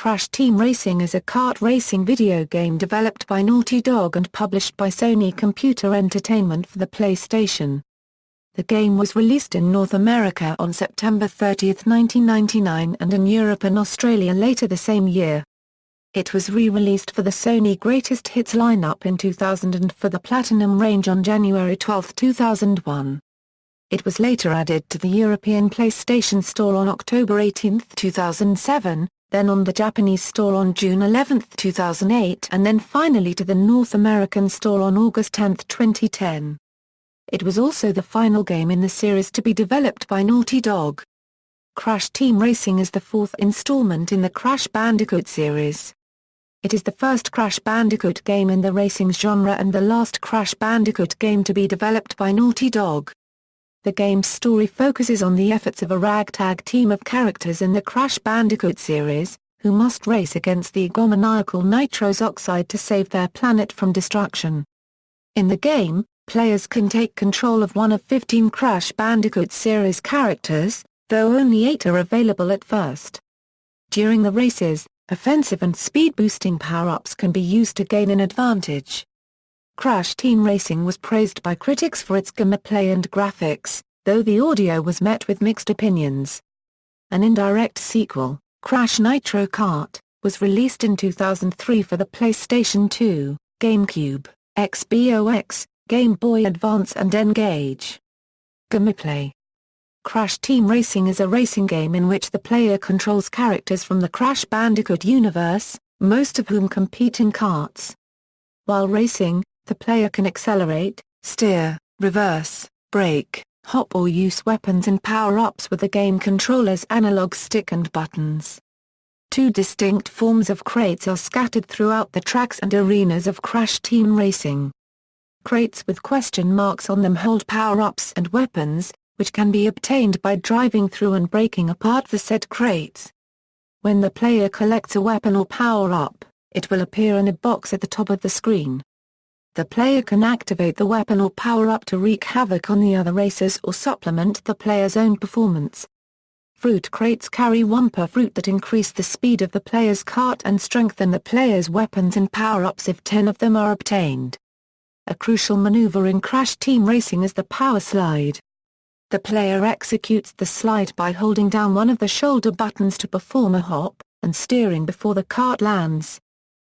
Crash Team Racing is a kart racing video game developed by Naughty Dog and published by Sony Computer Entertainment for the PlayStation. The game was released in North America on September 30, 1999 and in Europe and Australia later the same year. It was re-released for the Sony Greatest Hits lineup in 2000 and for the Platinum range on January 12, 2001. It was later added to the European PlayStation Store on October 18, 2007, then on the Japanese store on June 11, 2008 and then finally to the North American store on August 10, 2010. It was also the final game in the series to be developed by Naughty Dog. Crash Team Racing is the fourth installment in the Crash Bandicoot series. It is the first Crash Bandicoot game in the racing genre and the last Crash Bandicoot game to be developed by Naughty Dog. The game's story focuses on the efforts of a ragtag team of characters in the Crash Bandicoot series, who must race against the egomaniacal Nitros Oxide to save their planet from destruction. In the game, players can take control of one of 15 Crash Bandicoot series characters, though only 8 are available at first. During the races, offensive and speed-boosting power-ups can be used to gain an advantage. Crash Team Racing was praised by critics for its gameplay and graphics, though the audio was met with mixed opinions. An indirect sequel, Crash Nitro Kart, was released in 2003 for the PlayStation 2, GameCube, Xbox, Game Boy Advance and N-Gage. Gameplay. Crash Team Racing is a racing game in which the player controls characters from the Crash Bandicoot universe, most of whom compete in karts. While racing, the player can accelerate, steer, reverse, brake, hop or use weapons and power-ups with the game controller's analog stick and buttons. 2 distinct forms of crates are scattered throughout the tracks and arenas of Crash Team Racing. Crates with question marks on them hold power-ups and weapons, which can be obtained by driving through and breaking apart the said crates. When the player collects a weapon or power-up, it will appear in a box at the top of the screen. The player can activate the weapon or power-up to wreak havoc on the other racers or supplement the player's own performance. Fruit crates carry Wumpa fruit that increase the speed of the player's kart and strengthen the player's weapons and power-ups if 10 of them are obtained. A crucial maneuver in Crash Team Racing is the power slide. The player executes the slide by holding down one of the shoulder buttons to perform a hop, and steering before the kart lands.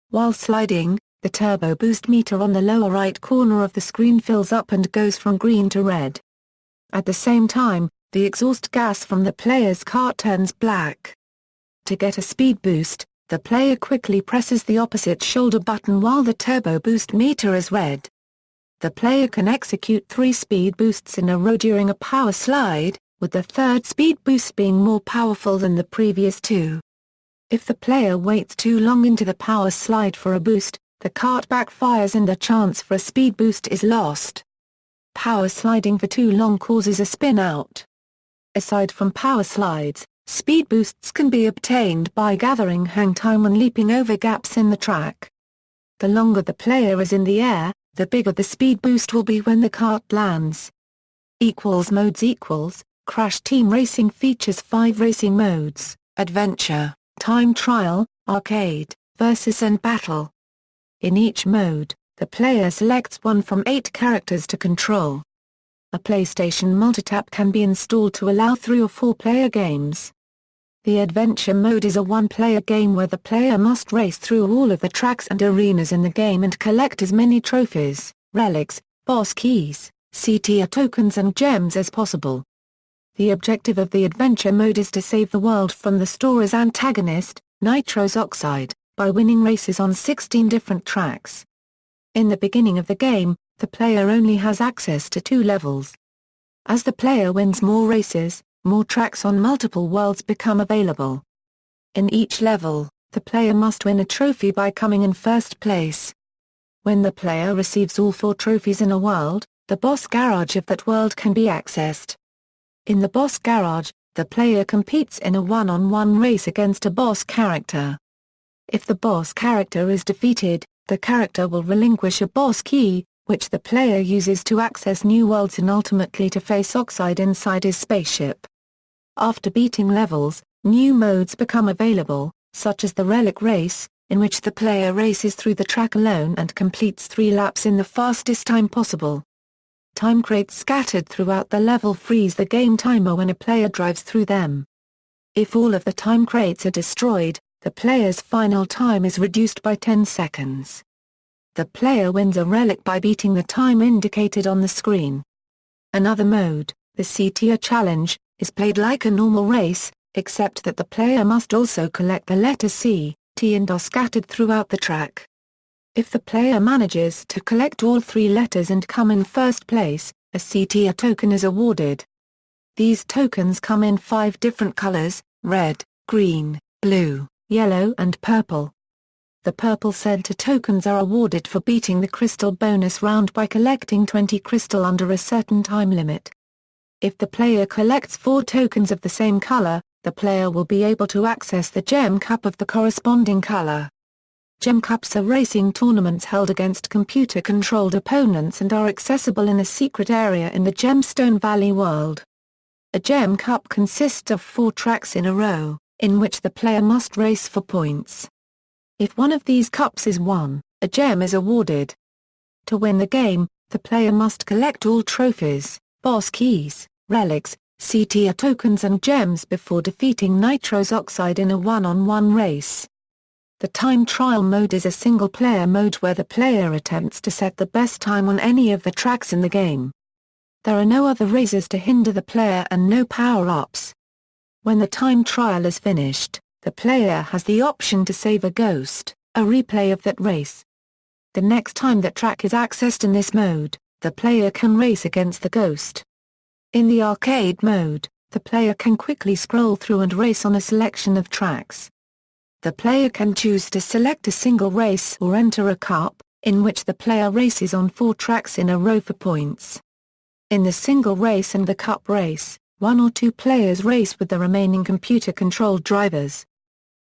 While sliding, the turbo boost meter on the lower right corner of the screen fills up and goes from green to red. At the same time, the exhaust gas from the player's kart turns black. To get a speed boost, the player quickly presses the opposite shoulder button while the turbo boost meter is red. The player can execute 3 speed boosts in a row during a power slide, with the third speed boost being more powerful than the previous 2. If the player waits too long into the power slide for a boost, the kart backfires and the chance for a speed boost is lost. Power sliding for too long causes a spin-out. Aside from power slides, speed boosts can be obtained by gathering hang time and leaping over gaps in the track. The longer the player is in the air, the bigger the speed boost will be when the kart lands. Modes. Crash Team Racing features 5 racing modes: Adventure, Time Trial, Arcade, Versus and Battle. In each mode, the player selects one from 8 characters to control. A PlayStation multitap can be installed to allow 3 or 4 player games. The Adventure mode is a 1-player game where the player must race through all of the tracks and arenas in the game and collect as many trophies, relics, boss keys, C-tier tokens and gems as possible. The objective of the Adventure mode is to save the world from the story's antagonist, Nitros Oxide, by winning races on 16 different tracks. In the beginning of the game, the player only has access to 2 levels. As the player wins more races, more tracks on multiple worlds become available. In each level, the player must win a trophy by coming in first place. When the player receives all 4 trophies in a world, the boss garage of that world can be accessed. In the boss garage, the player competes in a one-on-one race against a boss character. If the boss character is defeated, the character will relinquish a boss key, which the player uses to access new worlds and ultimately to face Oxide inside his spaceship. After beating levels, new modes become available, such as the Relic Race, in which the player races through the track alone and completes 3 laps in the fastest time possible. Time crates scattered throughout the level freeze the game timer when a player drives through them. If all of the time crates are destroyed, the player's final time is reduced by 10 seconds. The player wins a relic by beating the time indicated on the screen. Another mode, the C-Tier Challenge, is played like a normal race, except that the player must also collect the letters C, T and R scattered throughout the track. If the player manages to collect all 3 letters and come in first place, a C-Tier token is awarded. These tokens come in 5 different colors: red, green, blue, yellow and purple. The purple center tokens are awarded for beating the crystal bonus round by collecting 20 crystal under a certain time limit. If the player collects 4 tokens of the same color, the player will be able to access the Gem Cup of the corresponding color. Gem Cups are racing tournaments held against computer-controlled opponents and are accessible in a secret area in the Gemstone Valley world. A Gem Cup consists of 4 tracks in a row, in which the player must race for points. If one of these cups is won, a gem is awarded. To win the game, the player must collect all trophies, boss keys, relics, C-Tier tokens and gems before defeating Nitros Oxide in a one-on-one race. The time trial mode is a single-player mode where the player attempts to set the best time on any of the tracks in the game. There are no other races to hinder the player and no power-ups. When the time trial is finished, the player has the option to save a ghost, a replay of that race. The next time that track is accessed in this mode, the player can race against the ghost. In the arcade mode, the player can quickly scroll through and race on a selection of tracks. The player can choose to select a single race or enter a cup, in which the player races on 4 tracks in a row for points. In the single race and the cup race, 1 or 2 players race with the remaining computer-controlled drivers.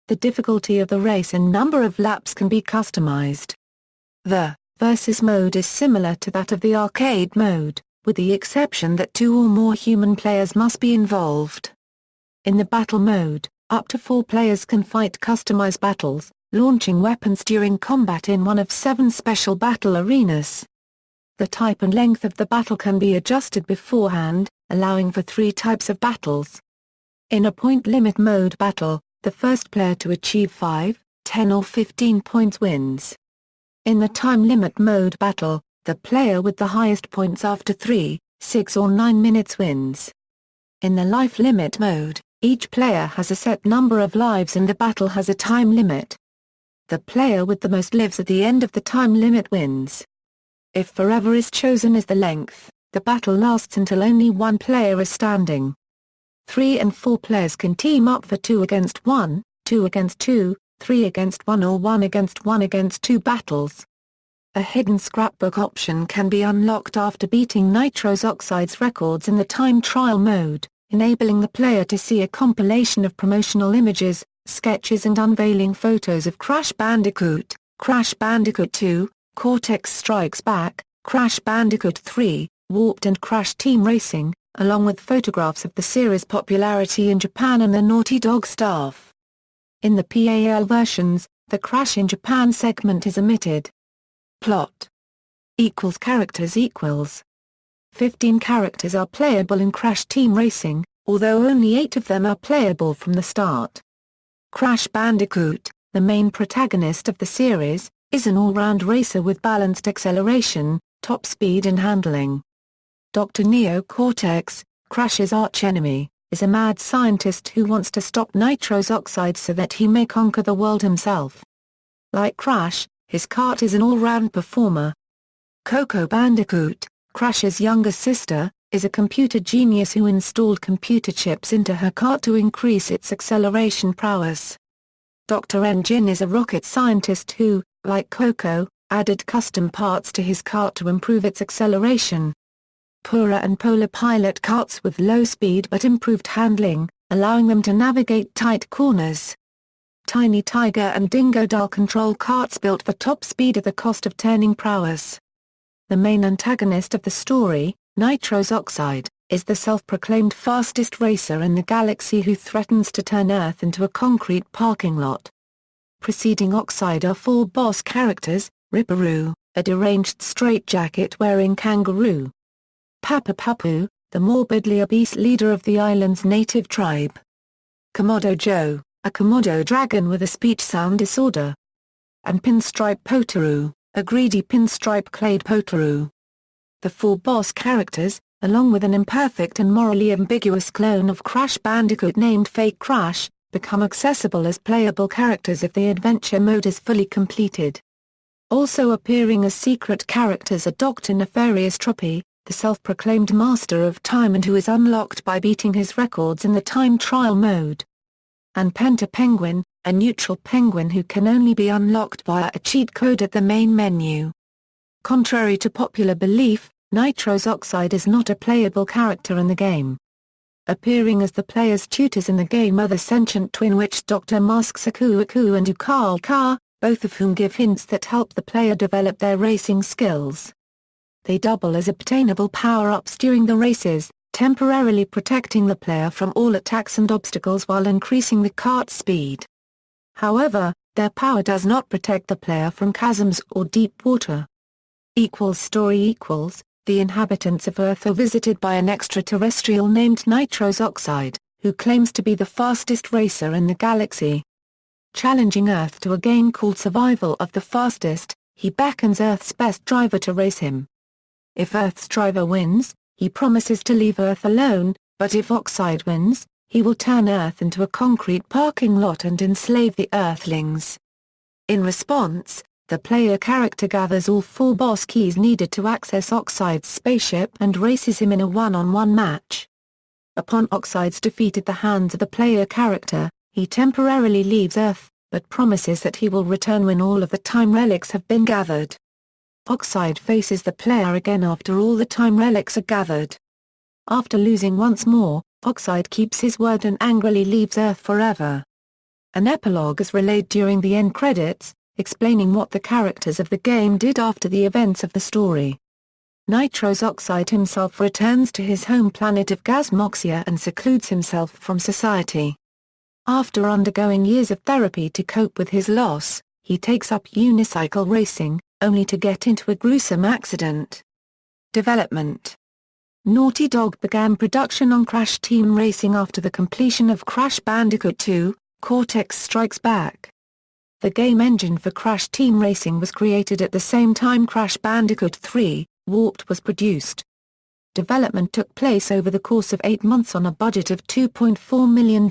The difficulty of the race and number of laps can be customized. The Versus mode is similar to that of the arcade mode, with the exception that 2 or more human players must be involved. In the battle mode, up to 4 players can fight customized battles, launching weapons during combat in one of 7 special battle arenas. The type and length of the battle can be adjusted beforehand, allowing for 3 types of battles. In a point limit mode battle, the first player to achieve 5, 10 or 15 points wins. In the time limit mode battle, the player with the highest points after 3, 6 or 9 minutes wins. In the life limit mode, each player has a set number of lives and the battle has a time limit. The player with the most lives at the end of the time limit wins. If forever is chosen as the length, the battle lasts until only 1 player is standing. 3 and 4 players can team up for 2 against 1, 2 against 2, 3 against 1 or 1 against 2 battles. A hidden scrapbook option can be unlocked after beating Nitros Oxide's records in the time trial mode, enabling the player to see a compilation of promotional images, sketches and unveiling photos of Crash Bandicoot, Crash Bandicoot 2, Cortex Strikes Back, Crash Bandicoot 3, Warped and Crash Team Racing, along with photographs of the series' popularity in Japan and the Naughty Dog staff. In the PAL versions, the Crash in Japan segment is omitted. Plot = characters = 15 characters are playable in Crash Team Racing, although only 8 of them are playable from the start. Crash Bandicoot, the main protagonist of the series, is an all-round racer with balanced acceleration, top speed and handling. Dr. Neo Cortex, Crash's archenemy, is a mad scientist who wants to stop Nitros Oxide so that he may conquer the world himself. Like Crash, his kart is an all-round performer. Coco Bandicoot, Crash's younger sister, is a computer genius who installed computer chips into her kart to increase its acceleration prowess. Dr. Engine is a rocket scientist who, like Coco, added custom parts to his kart to improve its acceleration. Pura and Polar pilot karts with low speed but improved handling, allowing them to navigate tight corners. Tiny Tiger and Dingo Doll control karts built for top speed at the cost of turning prowess. The main antagonist of the story, Nitros Oxide, is the self-proclaimed fastest racer in the galaxy who threatens to turn Earth into a concrete parking lot. Preceding Oxide are four boss characters: Ripperoo, a deranged straitjacket-wearing kangaroo; Papa Papu, the morbidly obese leader of the island's native tribe; Komodo Joe, a Komodo dragon with a speech-sound disorder; and Pinstripe Potoroo, a greedy pinstripe-clad Potoroo. The four boss characters, along with an imperfect and morally ambiguous clone of Crash Bandicoot named Fake Crash, become accessible as playable characters if the adventure mode is fully completed. Also appearing as secret characters are Dr. Nefarious Tropi, the self-proclaimed master of time and who is unlocked by beating his records in the time trial mode; and Penta Penguin, a neutral penguin who can only be unlocked via a cheat code at the main menu. Contrary to popular belief, Nitros Oxide is not a playable character in the game. Appearing as the player's tutors in the game are the sentient twin witch Dr. Mask Sakuaku and Ukal Ka, both of whom give hints that help the player develop their racing skills. They double as obtainable power-ups during the races, temporarily protecting the player from all attacks and obstacles while increasing the kart's speed. However, their power does not protect the player from chasms or deep water. Story: the inhabitants of Earth are visited by an extraterrestrial named Nitros Oxide, who claims to be the fastest racer in the galaxy. Challenging Earth to a game called Survival of the Fastest, he beckons Earth's best driver to race him. If Earth's driver wins, he promises to leave Earth alone, but if Oxide wins, he will turn Earth into a concrete parking lot and enslave the Earthlings. In response, the player character gathers all four boss keys needed to access Oxide's spaceship and races him in a one-on-one match. Upon Oxide's defeat at the hands of the player character, he temporarily leaves Earth, but promises that he will return when all of the time relics have been gathered. Oxide faces the player again after all the time relics are gathered. After losing once more, Oxide keeps his word and angrily leaves Earth forever. An epilogue is relayed during the end credits, explaining what the characters of the game did after the events of the story. Nitros Oxide himself returns to his home planet of Gasmoxia and secludes himself from society. After undergoing years of therapy to cope with his loss, he takes up unicycle racing, only to get into a gruesome accident. Development: Naughty Dog began production on Crash Team Racing after the completion of Crash Bandicoot 2, Cortex Strikes Back. The game engine for Crash Team Racing was created at the same time Crash Bandicoot 3, Warped was produced. Development took place over the course of 8 months on a budget of $2.4 million.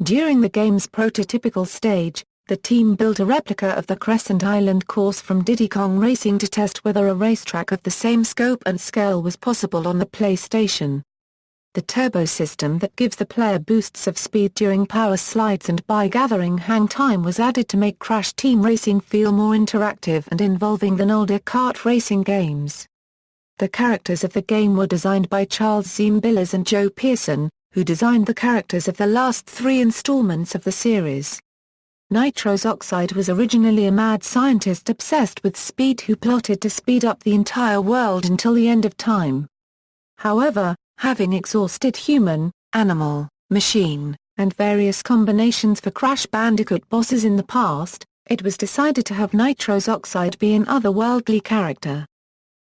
During the game's prototypical stage, the team built a replica of the Crescent Island course from Diddy Kong Racing to test whether a racetrack of the same scope and scale was possible on the PlayStation. The turbo system that gives the player boosts of speed during power slides and by gathering hang time was added to make Crash Team Racing feel more interactive and involving than older kart racing games. The characters of the game were designed by Charles Zimbillas and Joe Pearson, who designed the characters of the last 3 installments of the series. Nitros Oxide was originally a mad scientist obsessed with speed who plotted to speed up the entire world until the end of time. However, having exhausted human, animal, machine, and various combinations for Crash Bandicoot bosses in the past, it was decided to have Nitros Oxide be an otherworldly character.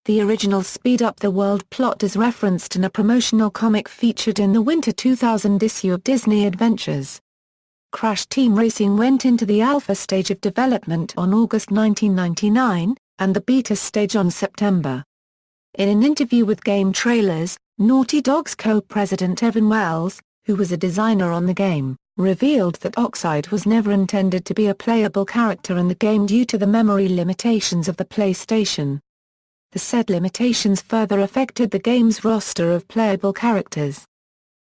The original Speed Up the World plot is referenced in a promotional comic featured in the winter 2000 issue of Disney Adventures. Crash Team Racing went into the alpha stage of development on August 1999, and the beta stage on September. In an interview with Game Trailers, Naughty Dog's co-president Evan Wells, who was a designer on the game, revealed that Oxide was never intended to be a playable character in the game due to the memory limitations of the PlayStation. The said limitations further affected the game's roster of playable characters.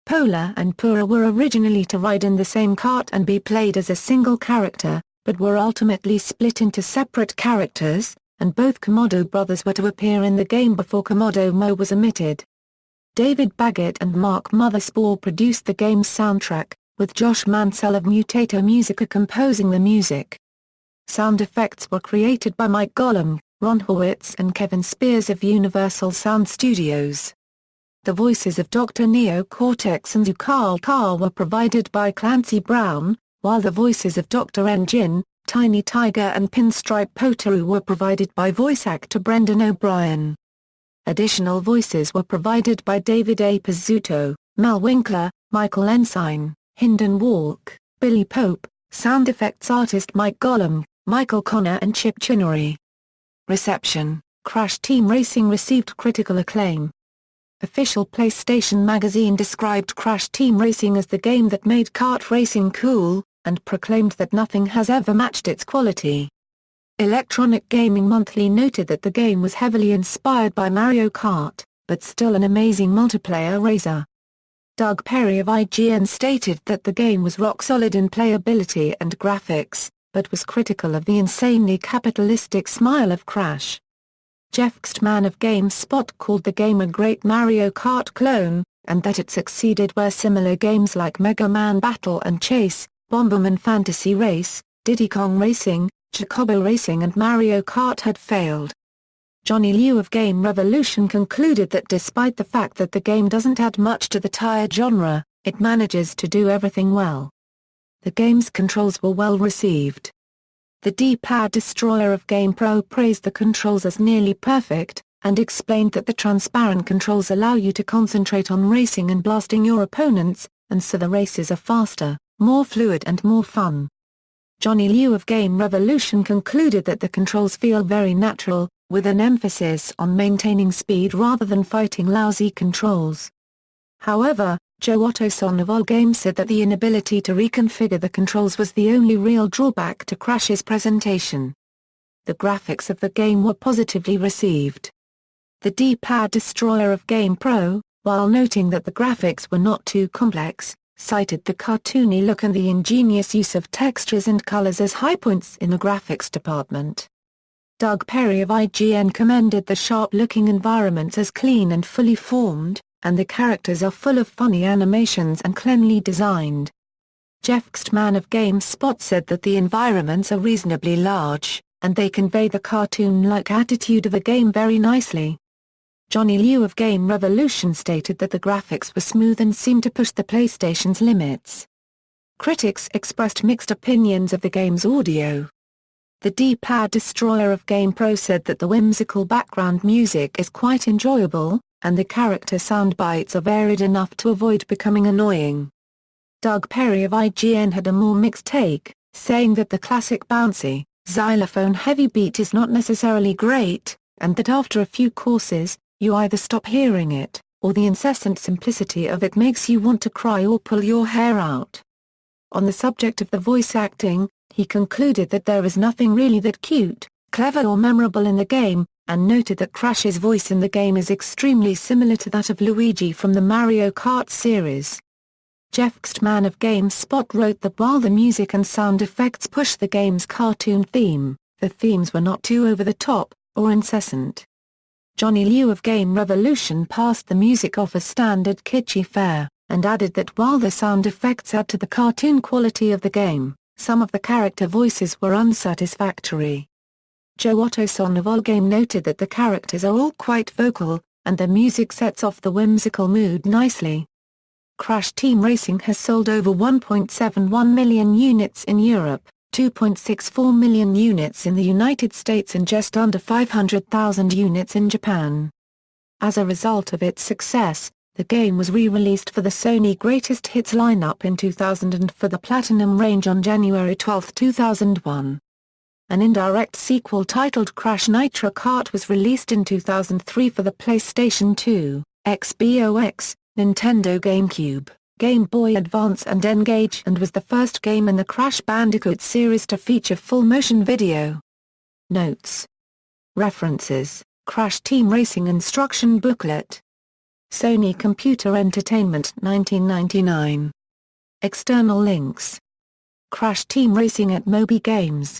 Pola and Pura were originally to ride in the same kart and be played as a single character, but were ultimately split into separate characters, and both Komodo brothers were to appear in the game before Komodo Mo was omitted. David Baggett and Mark Mothersbaugh produced the game's soundtrack, with Josh Mansell of Mutato Musica composing the music. Sound effects were created by Mike Gollum, Ron Hurwitz and Kevin Spears of Universal Sound Studios. The voices of Dr. Neo Cortex and Ukal Ka were provided by Clancy Brown, while the voices of Dr. Engine, Tiny Tiger and Pinstripe Potaru were provided by voice actor Brendan O'Brien. Additional voices were provided by David A. Pizzuto, Mel Winkler, Michael Ensign, Hynden Walk, Billy Pope, sound effects artist Mike Gollum, Michael Connor and Chip Chinnery. Reception: Crash Team Racing received critical acclaim. Official PlayStation magazine described Crash Team Racing as the game that made kart racing cool, and proclaimed that nothing has ever matched its quality. Electronic Gaming Monthly noted that the game was heavily inspired by Mario Kart, but still an amazing multiplayer racer. Doug Perry of IGN stated that the game was rock solid in playability and graphics, but was critical of the insanely capitalistic smile of Crash. Jeff Kstman of GameSpot called the game a great Mario Kart clone, and that it succeeded where similar games like Mega Man Battle and Chase, Bomberman Fantasy Race, Diddy Kong Racing, Chocobo Racing and Mario Kart had failed. Johnny Liu of Game Revolution concluded that despite the fact that the game doesn't add much to the tired genre, it manages to do everything well. The game's controls were well received. The D-Pad destroyer of GamePro praised the controls as nearly perfect, and explained that the transparent controls allow you to concentrate on racing and blasting your opponents, and so the races are faster, more fluid and more fun. Johnny Liu of Game Revolution concluded that the controls feel very natural, with an emphasis on maintaining speed rather than fighting lousy controls. However, Joe Ottoson of AllGames said that the inability to reconfigure the controls was the only real drawback to Crash's presentation. The graphics of the game were positively received. The D-Pad destroyer of GamePro, while noting that the graphics were not too complex, cited the cartoony look and the ingenious use of textures and colors as high points in the graphics department. Doug Perry of IGN commended the sharp-looking environments as clean and fully formed, and the characters are full of funny animations and cleanly designed. Jeff Kstman of GameSpot said that the environments are reasonably large, and they convey the cartoon-like attitude of the game very nicely. Johnny Liu of Game Revolution stated that the graphics were smooth and seemed to push the PlayStation's limits. Critics expressed mixed opinions of the game's audio. The D-Pad destroyer of GamePro said that the whimsical background music is quite enjoyable, and the character sound bites are varied enough to avoid becoming annoying. Doug Perry of IGN had a more mixed take, saying that the classic bouncy, xylophone-heavy beat is not necessarily great, and that after a few courses, you either stop hearing it, or the incessant simplicity of it makes you want to cry or pull your hair out. On the subject of the voice acting, he concluded that there is nothing really that cute, clever or memorable in the game, and noted that Crash's voice in the game is extremely similar to that of Luigi from the Mario Kart series. Jeff Kstman of GameSpot wrote that while the music and sound effects push the game's cartoon theme, the themes were not too over-the-top, or incessant. Johnny Liu of Game Revolution passed the music off as standard kitschy fare, and added that while the sound effects add to the cartoon quality of the game, some of the character voices were unsatisfactory. Joe Ottoson of AllGame noted that the characters are all quite vocal, and the music sets off the whimsical mood nicely. Crash Team Racing has sold over 1.71 million units in Europe, 2.64 million units in the United States and just under 500,000 units in Japan. As a result of its success, the game was re-released for the Sony Greatest Hits lineup in 2000 and for the Platinum range on January 12, 2001. An indirect sequel titled Crash Nitro Kart was released in 2003 for the PlayStation 2, Xbox, Nintendo GameCube, Game Boy Advance and N-Gage and was the first game in the Crash Bandicoot series to feature full-motion video. Notes. References: Crash Team Racing Instruction Booklet. Sony Computer Entertainment 1999. External links. Crash Team Racing at Moby Games.